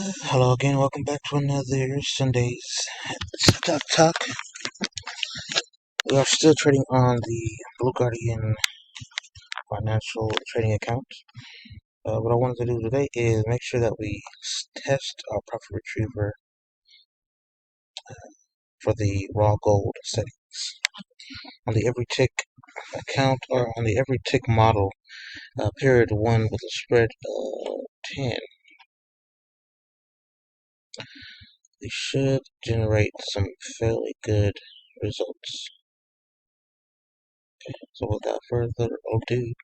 Hello again, welcome back to another Sunday's Stock Talk. We are still trading on the Blue Guardian financial trading account. What I wanted to do today is make sure that we test our profit retriever for the raw gold settings. On the every tick account, or on the every tick model, period 1 with a spread of 10, we should generate some fairly good results. Okay, so without further ado,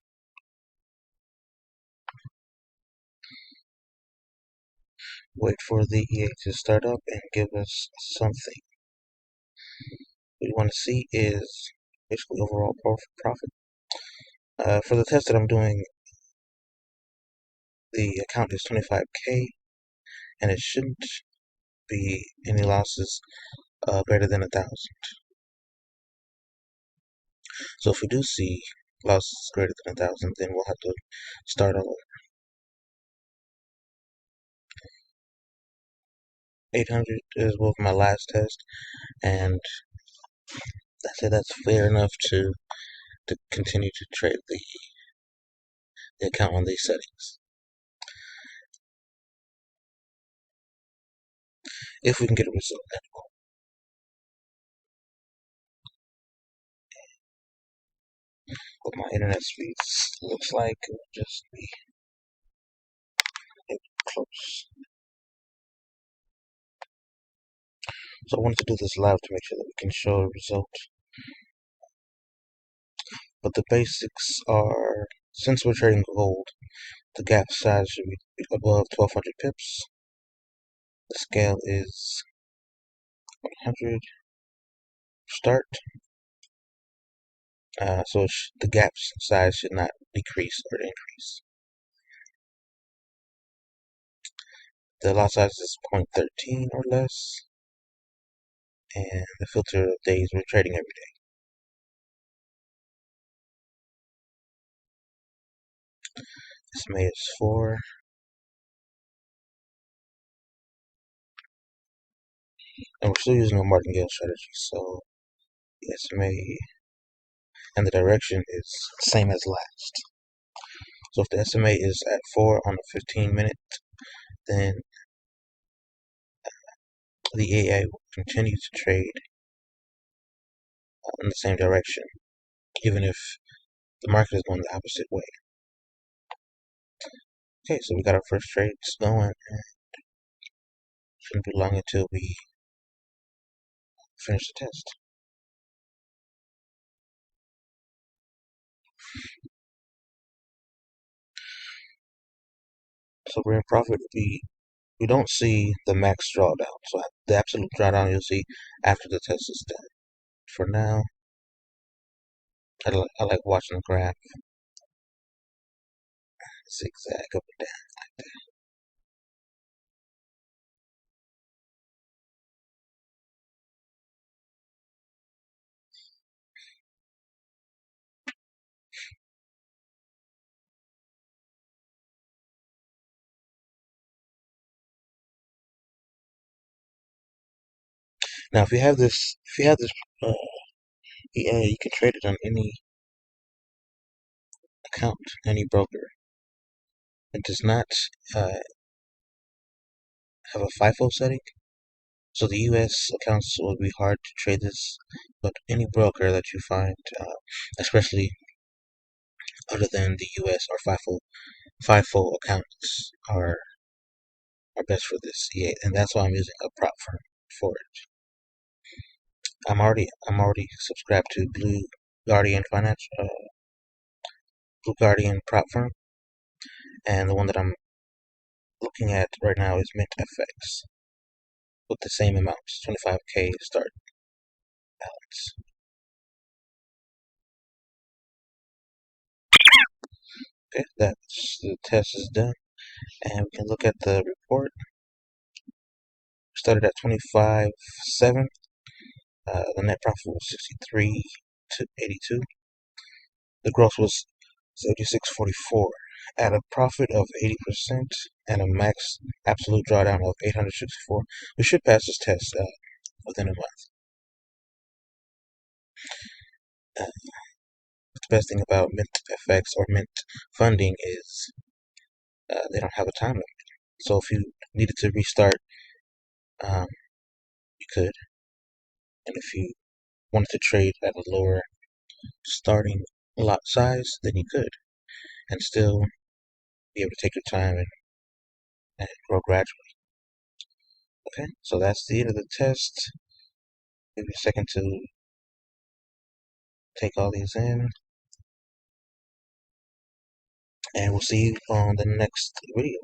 wait for the EA to start up and give us something. What we want to see is basically overall profit. For the test that I'm doing, the account is 25K, and it shouldn't be any losses greater than 1,000. So if we do see losses greater than 1,000, then we'll have to start all over. 800 is with my last test, and I say that's fair enough to continue to trade the account on these settings. If we can get a result. What my internet speeds looks like, it would just be close. So I wanted to do this live to make sure that we can show a result. But the basics are, since we're trading gold, the gap size should be above 1200 pips. The scale is 100 start. So the gap size should not decrease or increase. The lot size is 0.13 or less. And the filter of days we're trading every day. SMA is 4. And we're still using a martingale strategy, so the SMA and the direction is the same as last. So if the SMA is at 4 on the 15-minute, then the AI will continue to trade in the same direction, even if the market is going the opposite way. Okay, so we got our first trades going, and shouldn't be long until we finish the test. So we're in profit. We don't see the max drawdown. So the absolute drawdown you'll see after the test is done. For now, I like watching the graph zigzag up and down like that. Now, if you have this EA, you can trade it on any account, any broker. It does not have a FIFO setting, so the US accounts will be hard to trade this, but any broker that you find, especially other than the US or FIFO accounts are best for this EA, and that's why I'm using a prop firm for it. I'm already subscribed to Blue Guardian prop firm, and the one that I'm looking at right now is Ment FX with the same amounts, 25K start balance. Okay, the test is done, and we can look at the report. We started at 25.7. The net profit was 63 to 82. The gross was 76.44. At a profit of 80%, and a max absolute drawdown of 864, we should pass this test within a month. The best thing about Mint FX or Mint funding is they don't have a time limit. So if you needed to restart, you could. And if you wanted to trade at a lower starting lot size, then you could. And still be able to take your time and grow gradually. Okay, so that's the end of the test. Give you a second to take all these in. And we'll see you on the next video.